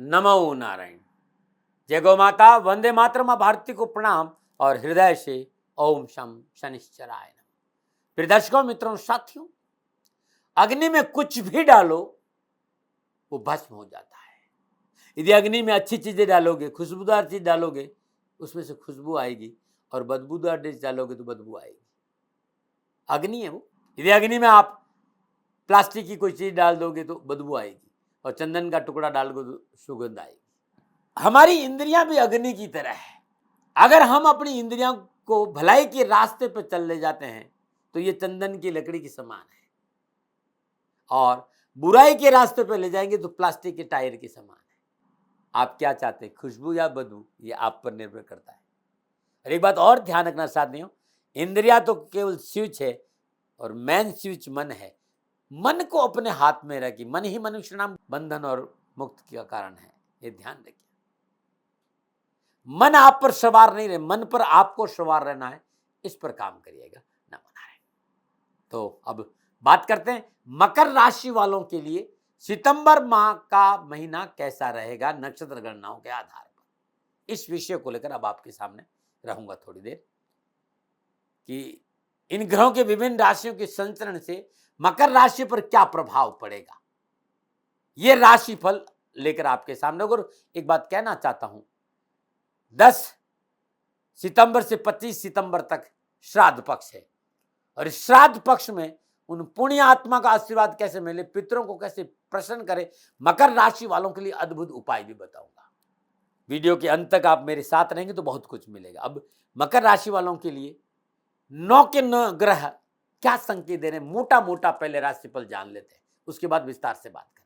नमो नारायण। जय गौ माता, वंदे मातरम। मां भारती को प्रणाम और हृदय से ओम शम शनिश्चराय नमः। प्रिय दर्शकों, मित्रों, साथियों, अग्नि में कुछ भी डालो वो भस्म हो जाता है। यदि अग्नि में अच्छी चीजें डालोगे, खुशबूदार चीज डालोगे, उसमें से खुशबू आएगी, और बदबूदार डिश डालोगे तो बदबू आएगी। अग्नि है वो। यदि अग्नि में आप प्लास्टिक की कोई चीज डाल दोगे तो बदबू आएगी, और चंदन का टुकड़ा डाल दो तो सुगंध आएगी। हमारी इंद्रियां भी अग्नि की तरह है। अगर हम अपनी इंद्रियों को भलाई के रास्ते पर चल ले जाते हैं तो ये चंदन की लकड़ी के समान है, और बुराई के रास्ते पर ले जाएंगे तो प्लास्टिक के टायर के समान है। आप क्या चाहते हैं, खुशबू या बदबू? ये आप पर निर्भर करता है। और एक बात और ध्यान रखना साथियों, इंद्रिया तो केवल स्विच है और मेन स्विच मन है। मन को अपने हाथ में रखिए। मन ही मनुष्य नाम बंधन और मुक्ति का कारण है, ये ध्यान रखिए। मन आप पर सवार नहीं रहे, मन पर आपको सवार रहना है, इस पर काम करिएगा। न बनाए। तो अब बात करते हैं मकर राशि वालों के लिए सितंबर माह का महीना कैसा रहेगा नक्षत्र गणनाओं के आधार पर। इस विषय को लेकर अब आपके सामने रहूंगा थोड़ी देर, कि इन ग्रहों के विभिन्न राशियों के संचरण से मकर राशि पर क्या प्रभाव पड़ेगा, यह राशिफल लेकर आपके सामने। और एक बात कहना चाहता हूं, 10 सितंबर से 25 सितंबर तक श्राद्ध पक्ष है, और इस श्राद्ध पक्ष में उन पुण्य आत्मा का आशीर्वाद कैसे मिले, पितरों को कैसे प्रसन्न करे, मकर राशि वालों के लिए अद्भुत उपाय भी बताऊंगा। वीडियो के अंत तक आप मेरे साथ रहेंगे तो बहुत कुछ मिलेगा। अब मकर राशि वालों के लिए 9 के 9 ग्रह क्या संकेत दे रहे हैं, मोटा मोटा पहले राशिफल जान लेते हैं, उसके बाद विस्तार से बात करें।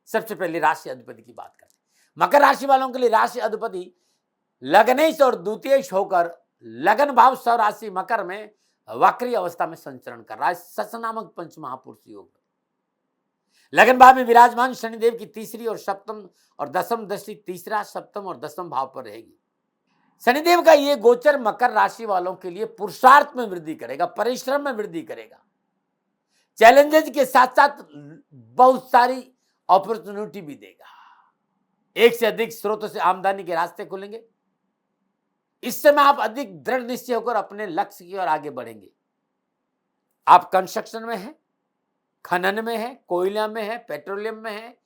सबसे पहले राशि अधिपति की बात करते हैं। मकर राशि वालों के लिए राशि अधिपति लग्नेश और द्वितीयेश होकर लगन भाव स्वराशि मकर में वक्री अवस्था में संचरण कर रहा है। सस नामक पंच महापुरुष योग में लगन भाव में विराजमान शनिदेव की तीसरी और सप्तम और दसम दृष्टि तीसरा, सप्तम और दसम भाव पर रहेगी। शनिदेव का ये गोचर मकर राशि वालों के लिए पुरुषार्थ में वृद्धि करेगा, परिश्रम में वृद्धि करेगा, चैलेंजेस के साथ साथ बहुत सारी अपॉर्चुनिटी भी देगा। एक से अधिक स्रोतों से आमदनी के रास्ते खुलेंगे। इस समय आप अधिक दृढ़ निश्चय होकर अपने लक्ष्य की ओर आगे बढ़ेंगे। आप कंस्ट्रक्शन में हैं, खनन में हैं, कोयला में हैं, पेट्रोलियम में हैं,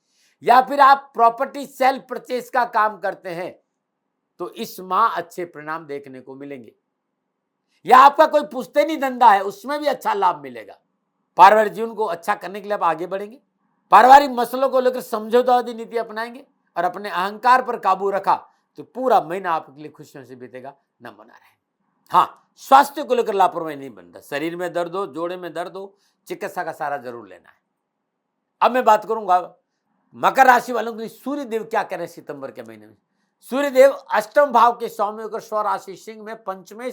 या फिर आप प्रॉपर्टी सेल परचेज का काम करते हैं, तो इस माह अच्छे परिणाम देखने को मिलेंगे। या आपका कोई पुश्तैनी धंधा है, उसमें भी अच्छा लाभ मिलेगा। पारिवारिक जीवन को अच्छा करने के लिए आप आगे बढ़ेंगे। पारिवारिक मसलों को लेकर समझौतावादी नीति अपनाएंगे और अपने अहंकार पर काबू रखा तो पूरा महीना आपके लिए खुशियों से बीतेगा। न बना रहे। हाँ, स्वास्थ्य को लेकर लापरवाही नहीं बनता। शरीर में दर्द हो, जोड़े में दर्द हो, चिकित्सा का सहारा जरूर लेना है। अब मैं बात करूंगा मकर राशि वालों के लिए सूर्य देव क्या कह रहे हैं सितंबर के महीने में। सूर्य देव अष्टम भाव के स्वामी होकर स्वराशि सिंह में पंचमें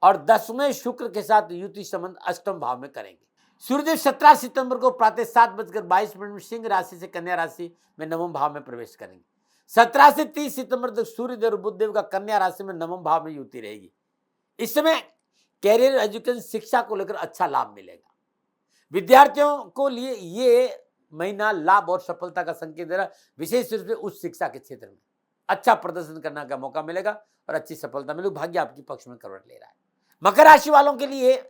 और 10वें शुक्र के साथ युति संबंध अष्टम भाव में करेंगे। सूर्यदेव 17 सितंबर को प्रातः 7:22 में सिंह राशि से कन्या राशि में नवम भाव में प्रवेश करेंगे। 17 से 30 सितंबर तक सूर्यदेव और बुधदेव का कन्या राशि में नवम भाव में युति रहेगी। इस समय कैरियर, एजुकेशन, शिक्षा को लेकर अच्छा लाभ मिलेगा। विद्यार्थियों को लिए ये महीना लाभ और सफलता का संकेत दे रहा है। विशेष रूप से उच्च शिक्षा के क्षेत्र में अच्छा प्रदर्शन करने का मौका मिलेगा और अच्छी सफलता मिलेगी। भाग्य आपके पक्ष में करवट ले रहा है। मकर राशि वालों के लिए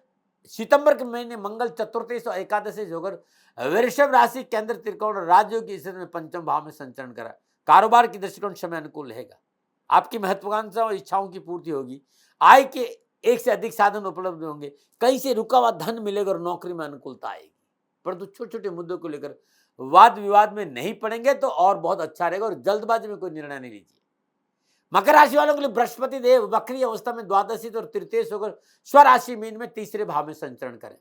सितंबर के महीने मंगल चतुर्थेश और एकादशी होकर वृषभ राशि केंद्र त्रिकोण राजयोग की स्थिति में पंचम भाव में संचरण करा। कारोबार की दृष्टिकोण समय अनुकूल रहेगा। आपकी महत्वाकांक्षा और इच्छाओं की पूर्ति होगी। आय के एक से अधिक साधन उपलब्ध होंगे। कहीं से रुका हुआ धन मिलेगा और नौकरी में अनुकूलता आएगी। परंतु छोटे छोटे मुद्दों को लेकर वाद विवाद में नहीं पड़ेंगे तो और बहुत अच्छा रहेगा, और जल्दबाजी में कोई निर्णय नहीं लीजिए। मकर राशि वालों के लिए बृहस्पति देव वक्री अवस्था में द्वादशी और तृतीय होकर स्वराशि मीन में तीसरे भाव में संचरण करें।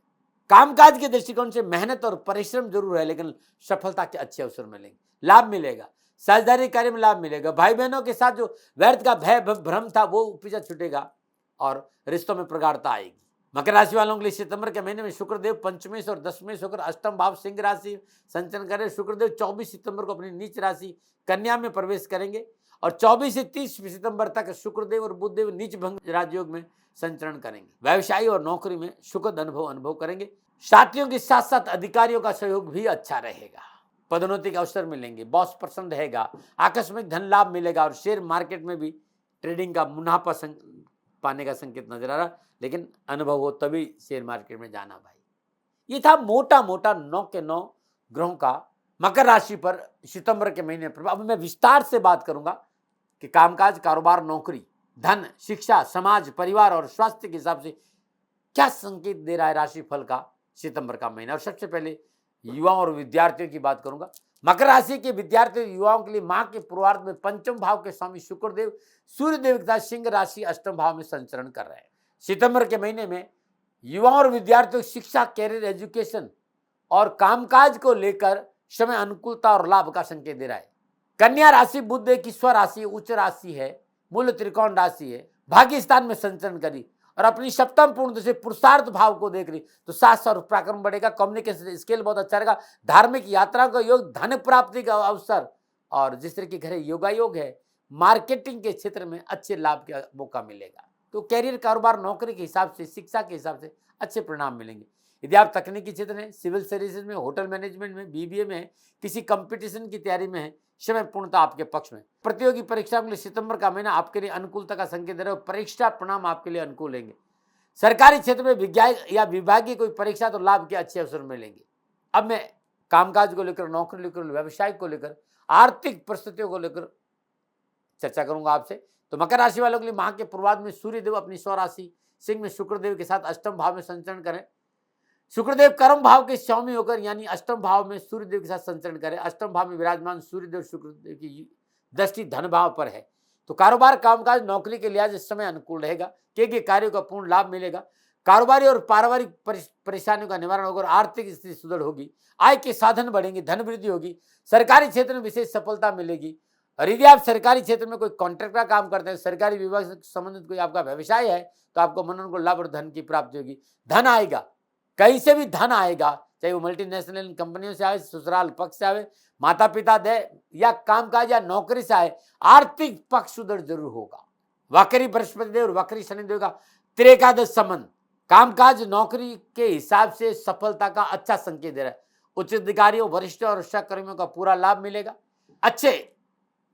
कामकाज के दृष्टिकोण से मेहनत और परिश्रम जरूर है, लेकिन सफलता के अच्छे अवसर मिलेंगे, लाभ मिलेगा। साझेदारी कार्य में लाभ मिलेगा। भाई बहनों के साथ जो व्यर्थ का भय भ्रम था वो पीछा छूटेगा और रिश्तों में प्रगाढ़ता आएगी। मकर राशि वालों के लिए सितंबर के महीने में शुक्रदेव पंचमेश और दसमेश होकर अष्टम भाव सिंह राशि संचरण करें। शुक्रदेव 24 सितंबर को अपनी नीच राशि कन्या में प्रवेश करेंगे और 24 से 30 सितंबर तक शुक्रदेव और बुधदेव नीच भंग राजयोग में संचरण करेंगे। व्यवसाय और नौकरी में सुखद अनुभव करेंगे। साथियों के साथ साथ अधिकारियों का सहयोग भी अच्छा रहेगा। पदोन्नति के अवसर मिलेंगे, बॉस पसंद रहेगा, आकस्मिक धन लाभ मिलेगा और शेयर मार्केट में भी ट्रेडिंग का मुनाफा पाने का संकेत नजर आ रहा। लेकिन अनुभव हो तभी शेयर मार्केट में जाना भाई। ये था मोटा मोटा 9 के 9 ग्रहों का मकर राशि पर सितंबर के महीने पर। अब मैं विस्तार से बात करूंगा कि कामकाज, कारोबार, नौकरी, धन, शिक्षा, समाज, परिवार और स्वास्थ्य के हिसाब से क्या संकेत दे रहा है राशिफल का सितंबर का महीना। और सबसे पहले युवाओं और विद्यार्थियों की बात करूंगा। मकर राशि के विद्यार्थियों युवाओं के लिए माह के पूर्वार्ध में पंचम भाव के स्वामी शुक्रदेव सूर्यदेव के साथ सिंह राशि अष्टम भाव में संचरण कर रहे हैं। सितंबर के महीने में युवाओं और विद्यार्थियों की शिक्षा, कैरियर, एजुकेशन और कामकाज को लेकर समय अनुकूलता और लाभ का संकेत दे रहा है। कन्या राशि बुध एक ईश्वर राशि, उच्च राशि है, मूल त्रिकोण राशि है, भाग्य स्थान में संचरण करी और अपनी सप्तम पूर्ण से पुरुषार्थ भाव को देख रही तो साहस और पराक्रम बढ़ेगा। कम्युनिकेशन स्किल बहुत अच्छा रहेगा। धार्मिक यात्रा का योग, धन प्राप्ति का अवसर और जिस तरह के घर योगायोग है, मार्केटिंग के क्षेत्र में अच्छे लाभ का मौका मिलेगा। तो कैरियर, कारोबार, नौकरी के हिसाब से, शिक्षा के हिसाब से अच्छे परिणाम मिलेंगे। यदि आप तकनीकी क्षेत्र में, सिविल सर्विसेज में, होटल मैनेजमेंट में, बीबीए में, किसी कंपटीशन की तैयारी में है, समय पूर्णता आपके पक्ष में। प्रतियोगी परीक्षा के लिए सितंबर का महीना आपके लिए अनुकूलता का संकेत दे रहा है। परीक्षा परिणाम आपके लिए अनुकूल रहेंगे। सरकारी क्षेत्र में विज्ञान या विभागीय कोई परीक्षा तो लाभ के अच्छे अवसर मिलेंगे। अब मैं कामकाज को लेकर, नौकरी लेकर, व्यवसाय को लेकर, आर्थिक परिस्थितियों को लेकर चर्चा करूंगा आपसे। तो मकर राशि वालों के लिए माह के पूर्वार्ध में सूर्यदेव अपनी स्वराशि सिंह में शुक्रदेव के साथ अष्टम भाव में संचरण करें। शुक्रदेव कर्म भाव के स्वामी होकर यानी अष्टम भाव में सूर्यदेव के साथ संचरण करें। अष्टम भाव में विराजमान सूर्यदेव शुक्रदेव की दृष्टि धन भाव पर है। तो कारोबार, कामकाज, नौकरी के लिहाज इस समय अनुकूल रहेगा। के कार्यों का पूर्ण लाभ मिलेगा। कारोबारी और पारिवारिक परेशानियों का निवारण होगा और आर्थिक स्थिति सुदृढ़ होगी। आय के साधन बढ़ेंगे, धन वृद्धि होगी। सरकारी क्षेत्र में विशेष सफलता मिलेगी। और यदि आप सरकारी क्षेत्र में कोई कॉन्ट्रैक्ट का काम करते हैं, सरकारी विभाग से संबंधित कोई आपका व्यवसाय है, तो आपको मनोनुकूल लाभ और धन की प्राप्ति होगी। धन आएगा, कहीं से भी धन आएगा, चाहे वो मल्टीनेशनल कंपनियों से आए, ससुराल पक्ष से आए, माता पिता दे या कामकाज या नौकरी से आए, आर्थिक पक्ष सुदृढ़ जरूर होगा। वक्री बृहस्पति देव और वक्री शनिदेव का त्रिकादश संबंध कामकाज, नौकरी के हिसाब से सफलता का अच्छा संकेत दे रहा है। उच्च अधिकारियों, वरिष्ठ और सहकर्मियों का पूरा लाभ मिलेगा। अच्छे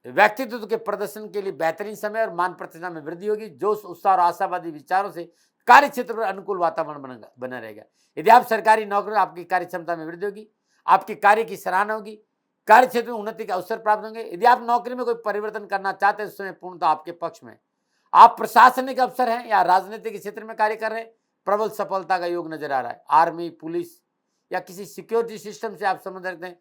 व्यक्तित्व के प्रदर्शन के लिए बेहतरीन समय और मान प्रतिष्ठा में वृद्धि होगी। जोश, उत्साह और आशावादी विचारों से कार्य क्षेत्र पर अनुकूल वातावरण बना रहेगा। यदि आप सरकारी नौकरी, आपकी कार्य क्षमता में वृद्धि होगी, आपके कार्य की सराहना होगी, कार्य क्षेत्र में उन्नति के अवसर प्राप्त होंगे। यदि आप नौकरी में कोई परिवर्तन करना चाहते हैं, उस समय पूर्णतः आपके पक्ष में। आप प्रशासनिक अफसर हैं या राजनीतिक क्षेत्र में कार्य कर रहे हैं, प्रबल सफलता का योग नजर आ रहा है। आर्मी, पुलिस या किसी सिक्योरिटी सिस्टम से आप संबंध रखते हैं,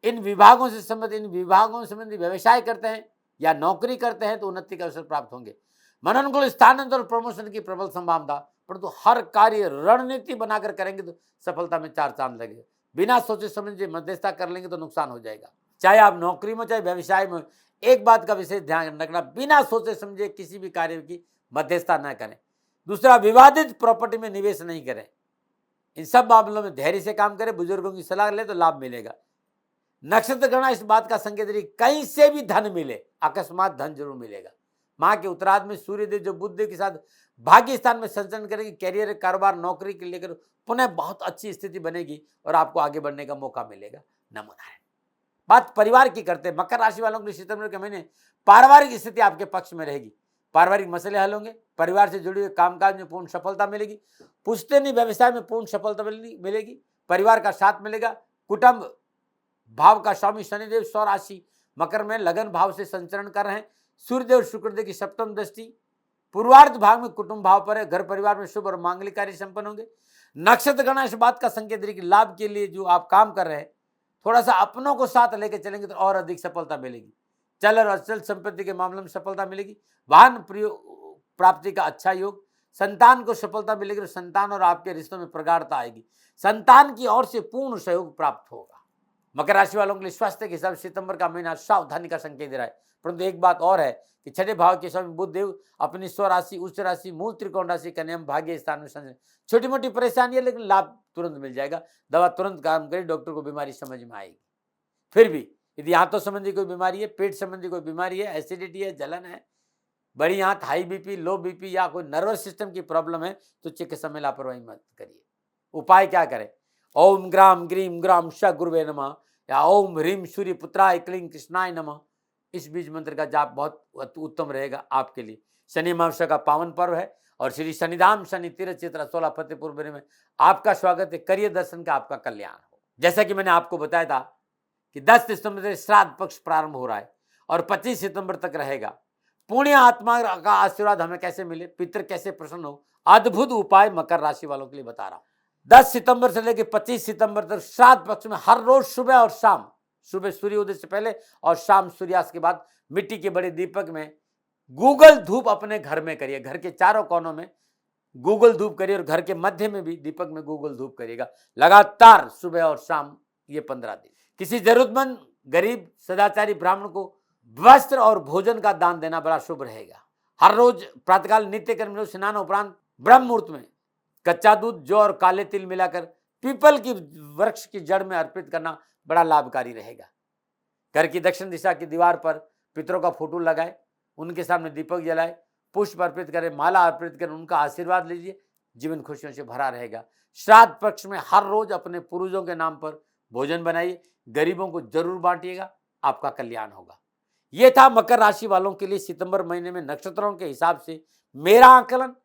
इन विभागों से संबंधित व्यवसाय करते हैं या नौकरी करते हैं, तो उन्नति के अवसर प्राप्त होंगे। मनोनुकूल स्थानांतरण और प्रमोशन की प्रबल संभावना, परंतु हर कार्य रणनीति बनाकर करेंगे तो सफलता में 4 चांद लगेगा। बिना सोचे समझे मध्यस्थता कर लेंगे तो नुकसान हो जाएगा। चाहे आप नौकरी में, चाहे व्यवसाय में, एक बात का विशेष ध्यान रखना, बिना सोचे समझे किसी भी कार्य की मध्यस्थता न करें। दूसरा, विवादित प्रॉपर्टी में निवेश नहीं करें। इन सब मामलों में धैर्य से काम करें, बुजुर्गों की सलाह ले तो लाभ मिलेगा। नक्षत्र गणना इस बात का संकेत है, कहीं से भी धन मिले, अकस्मात धन जरूर मिलेगा। माह के उत्तरार्ध में सूर्यदेव जो बुध देव के साथ भाग्य स्थान में संचरण करेंगे, कैरियर, कारोबार, नौकरी के लेकर पुनः बहुत अच्छी स्थिति बनेगी और आपको आगे बढ़ने का मौका मिलेगा। नमो नारायण। बात परिवार की करते हैं। मकर राशि वालों के लिए सितंबर के महीने पारिवारिक स्थिति आपके पक्ष में रहेगी। पारिवारिक मसले हल होंगे। परिवार से जुड़ी हुई कामकाज में पूर्ण सफलता मिलेगी। पुश्तैनी व्यवसाय में पूर्ण सफलता मिलेगी। परिवार का साथ मिलेगा। कुटुंब भाव का स्वामी शनिदेव स्वराशि मकर में लगन भाव से संचरण कर रहे हैं। सूर्यदेव शुक्रदेव की सप्तम दृष्टि पूर्वार्ध भाग में कुटुंब भाव पर है। घर परिवार में शुभ और मांगलिक कार्य संपन्न होंगे। नक्षत्र गणना इस बात का संकेत है कि लाभ के लिए जो आप काम कर रहे हैं, थोड़ा सा अपनों को साथ लेकर चलेंगे तो और अधिक सफलता मिलेगी। चल और अचल संपत्ति के मामले में सफलता मिलेगी। वाहन प्राप्ति का अच्छा योग। संतान को सफलता मिलेगी और संतान और आपके रिश्तों में प्रगाढ़ता आएगी। संतान की ओर से पूर्ण सहयोग प्राप्त होगा। मकर राशि वालों के लिए स्वास्थ्य के हिसाब से सितंबर का महीना सावधानी का संकेत दे रहा है। परंतु एक बात और है कि छठे भाव के स्वामी बुध देव अपनी स्वराशि, उच्च राशि, मूल त्रिकोण राशि, कन्या भाग्य स्थान में संचरण। छोटी मोटी परेशानी है लेकिन लाभ तुरंत मिल जाएगा। दवा तुरंत काम करे, डॉक्टर को बीमारी समझ में आएगी। फिर भी यदि हाथों संबंधी कोई बीमारी है, पेट संबंधी कोई बीमारी है, एसिडिटी है, जलन है, बड़ी आंत, हाई बीपी, लो बीपी या कोई नर्वस सिस्टम की प्रॉब्लम है, तो चिकित्सा में लापरवाही मत करिए। उपाय क्या करें? ओम ग्राम ग्रीम ग्राम श गुरुवे नमः या ओम ह्रीम सूर्य पुत्राय क्लीं कृष्णाय नमः, इस बीज मंत्र का जाप बहुत उत्तम रहेगा आपके लिए। शनि अमावस्या का पावन पर्व है और श्री शनिधाम शनि तीर्थ चित्रा 16 फतेहपुर बरे में आपका स्वागत है। करिए दर्शन का, आपका कल्याण हो। जैसा कि मैंने आपको बताया था कि 10 सितंबर से श्राद्ध पक्ष प्रारंभ हो रहा है और 25 सितंबर तक रहेगा। पुण्य आत्मा का आशीर्वाद हमें कैसे मिले, पितृ कैसे प्रसन्न हो, अद्भुत उपाय मकर राशि वालों के लिए बता रहा हूं। 10 सितंबर से लेकर 25 सितंबर तक श्राद्ध पक्ष में हर रोज सुबह और शाम, सुबह सूर्योदय से पहले और शाम सूर्यास्त के बाद मिट्टी के बड़े दीपक में गूगल धूप अपने घर में करिए। घर के चारों कोनों में गूगल धूप करिए और घर के मध्य में भी दीपक में गूगल धूप करिएगा लगातार सुबह और शाम, ये 15 दिन। किसी जरूरतमंद गरीब सदाचारी ब्राह्मण को वस्त्र और भोजन का दान देना बड़ा शुभ रहेगा। हर रोज प्रातःकाल नित्य कर्म स्नान उपरांत ब्रह्म मुहूर्त में कच्चा दूध, जौ और काले तिल मिलाकर पीपल की वृक्ष की जड़ में अर्पित करना बड़ा लाभकारी रहेगा। घर की दक्षिण दिशा की दीवार पर पितरों का फोटो लगाए, उनके सामने दीपक जलाए, पुष्प अर्पित करें, माला अर्पित करें, उनका आशीर्वाद लीजिए, जीवन खुशियों से भरा रहेगा। श्राद्ध पक्ष में हर रोज अपने पूर्वजों के नाम पर भोजन बनाइए, गरीबों को जरूर बांटिएगा, आपका कल्याण होगा। यह था मकर राशि वालों के लिए सितंबर महीने में नक्षत्रों के हिसाब से मेरा आकलन।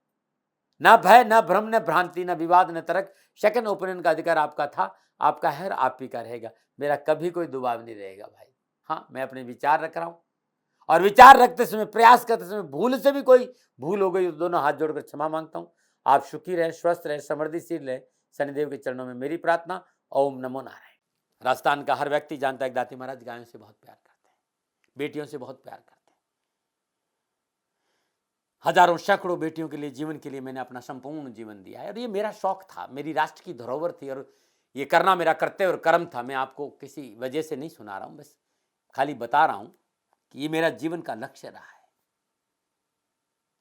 न भय, न भ्रम, न भ्रांति, न विवाद, न तर्क, सेकंड ओपिनियन का अधिकार आपका था, आपका है, आप ही का रहेगा। मेरा कभी कोई दबाव नहीं रहेगा भाई। हाँ, मैं अपने विचार रख रहा हूं और विचार रखते समय, प्रयास करते समय भूल से भी कोई भूल हो गई तो दोनों हाथ जोड़कर क्षमा मांगता हूं। आप सुखी रहे, स्वस्थ रहे, समृद्धिशील रहे, शनिदेव के चरणों में मेरी प्रार्थना। ओम नमो नारायण। राजस्थान का हर व्यक्ति जानता है कि दाती महाराज गायों से बहुत प्यार करते हैं, बेटियों से बहुत प्यार करते हैं। हजारों सैकड़ों बेटियों के लिए, जीवन के लिए मैंने अपना संपूर्ण जीवन दिया है और ये मेरा शौक था, मेरी राष्ट्र की धरोहर थी और ये करना मेरा कर्तव्य और कर्म था। मैं आपको किसी वजह से नहीं सुना रहा हूं, बस खाली बता रहा हूं कि ये मेरा जीवन का लक्ष्य रहा है।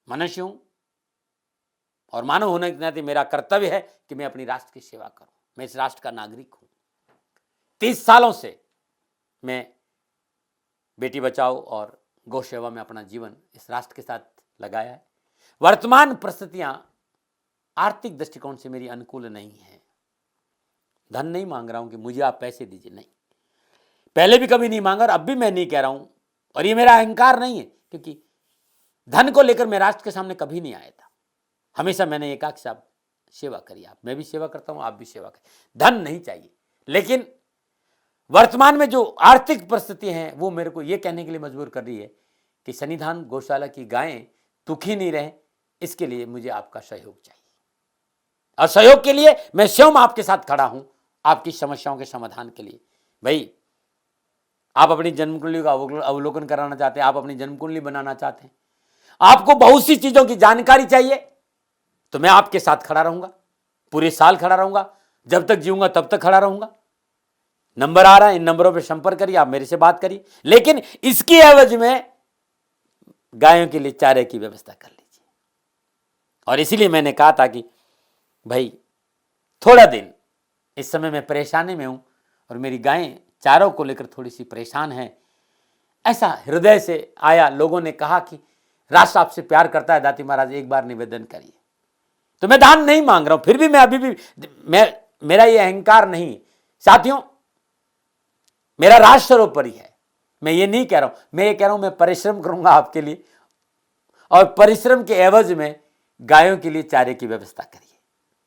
मनुष्य हूं और मानव होने के नाते मेरा कर्तव्य है कि मैं अपनी राष्ट्र की सेवा करूं। मैं इस राष्ट्र का नागरिक हूं। 30 सालों से मैं बेटी बचाओ और गौ सेवा में अपना जीवन इस राष्ट्र के साथ लगाया है। वर्तमान परिस्थितियां आर्थिक दृष्टिकोण से मेरी अनुकूल नहीं है। धन नहीं मांग रहा हूं कि मुझे आप पैसे दीजिए, नहीं, पहले भी कभी नहीं मांगा और अब भी मैं नहीं कह रहा हूं और ये मेरा अहंकार नहीं है, क्योंकि धन को लेकर मैं राष्ट्र के सामने कभी नहीं आया था। हमेशा मैंने एक आख साहब सेवा करी, आप, मैं भी सेवा करता हूं, आप भी सेवा करें। धन नहीं चाहिए, लेकिन वर्तमान में जो आर्थिक परिस्थिति हैं वो मेरे को ये कहने के लिए मजबूर कर रही है कि शनिधाम गौशाला की गायें दुखी नहीं रहे, इसके लिए मुझे आपका सहयोग चाहिए और सहयोग के लिए मैं स्वयं आपके साथ खड़ा हूं, आपकी समस्याओं के समाधान के लिए। भाई, आप अपनी जन्म कुंडली का अवलोकन कराना चाहते हैं, आप अपनी जन्म कुंडली बनाना चाहते हैं, आपको बहुत सी चीजों की जानकारी चाहिए, तो मैं आपके साथ खड़ा रहूंगा, पूरे साल खड़ा रहूंगा, जब तक जीऊंगा तब तक खड़ा रहूंगा। नंबर आ रहा है, इन नंबरों पर संपर्क करिए, आप मेरे से बात करिए, लेकिन इसकी एवज में गायों के लिए चारे की व्यवस्था कर लीजिए। और इसीलिए मैंने कहा था कि भाई थोड़ा दिन इस समय मैं परेशानी में हूं और मेरी गायें चारों को लेकर थोड़ी सी परेशान हैं। ऐसा हृदय से आया, लोगों ने कहा कि राष्ट्र आपसे प्यार करता है दाती महाराज, एक बार निवेदन करिए। तो मैं दान नहीं मांग रहा हूं, फिर भी मैं अभी भी मेरा ये अहंकार नहीं साथियों, मेरा राष्ट्र सर्वोपरि है। मैं ये नहीं कह रहा हूं, मैं ये कह रहा हूं मैं परिश्रम करूंगा आपके लिए और परिश्रम के एवज में गायों के लिए चारे की व्यवस्था करिए।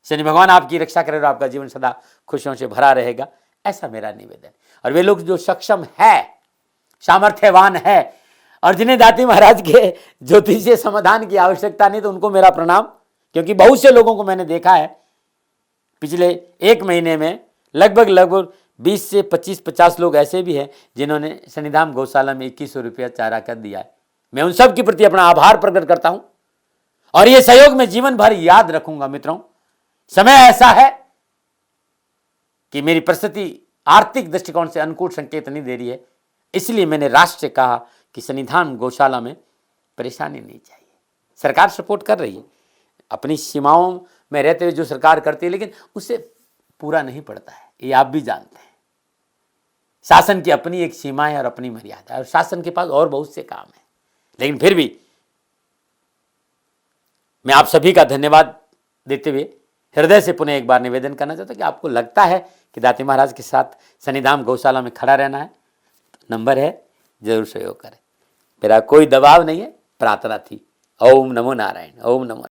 शनि भगवान आपकी रक्षा करे और आपका जीवन सदा खुशियों से भरा रहेगा, ऐसा मेरा निवेदन। और वे लोग जो सक्षम है, सामर्थ्यवान है और जिन्हें दाती महाराज के ज्योतिषीय समाधान की आवश्यकता नहीं, तो उनको मेरा प्रणाम, क्योंकि बहुत से लोगों को मैंने देखा है पिछले एक महीने में लगभग 20 से 25-50 लोग ऐसे भी हैं जिन्होंने शनिधाम गौशाला में 2100 रुपया चारा कर दिया है। मैं उन सब के प्रति अपना आभार प्रकट करता हूं और ये सहयोग मैं जीवन भर याद रखूंगा। मित्रों, समय ऐसा है कि मेरी परिस्थिति आर्थिक दृष्टिकोण से अनुकूल संकेत नहीं दे रही है, इसलिए मैंने राष्ट्र से कहा कि शनिधाम गौशाला में परेशानी नहीं चाहिए। सरकार सपोर्ट कर रही है, अपनी सीमाओं में रहते हुए जो सरकार करती है, लेकिन उससे पूरा नहीं पड़ता है, ये आप भी जानते हैं। शासन की अपनी एक सीमा है और अपनी मर्यादा है और शासन के पास और बहुत से काम है, लेकिन फिर भी मैं आप सभी का धन्यवाद देते हुए हृदय से पुनः एक बार निवेदन करना चाहता हूँ कि आपको लगता है कि दाती महाराज के साथ शनिधाम गौशाला में खड़ा रहना है, नंबर है, जरूर सहयोग करें। मेरा कोई दबाव नहीं है, प्रार्थना थी। ओम नमो नारायण, ओम नमो।